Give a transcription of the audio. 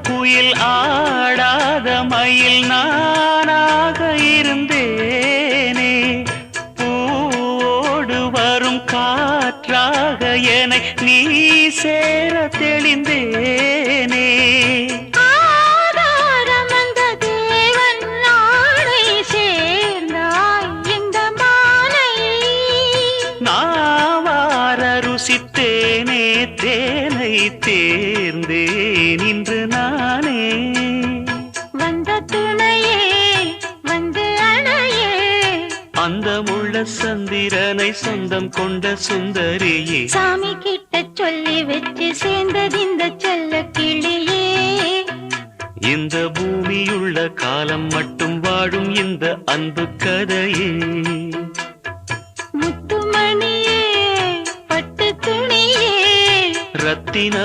குயில் ஆடாத மயில் நானாக இருந்தேனே. பூவோடு வரும் காற்றாக என்னை நீ சேர தெளிந்தேனே. ருசித்தேனே தேனை தேர்ந்தேன் இன்று நானே. வந்த துணையே வந்து அணையே, அந்த முள்ள சந்திரனை சொந்தம் கொண்ட சுந்தரியே. சாமி கிட்ட சொல்லி வச்சு சேர்ந்தது இந்த செல்ல கிளியே. இந்த பூமியுள்ள காலம் மட்டும் வாழும் இந்த அன்பு கதையே. முத்துமணியே பட்டு துணியே ரத்தின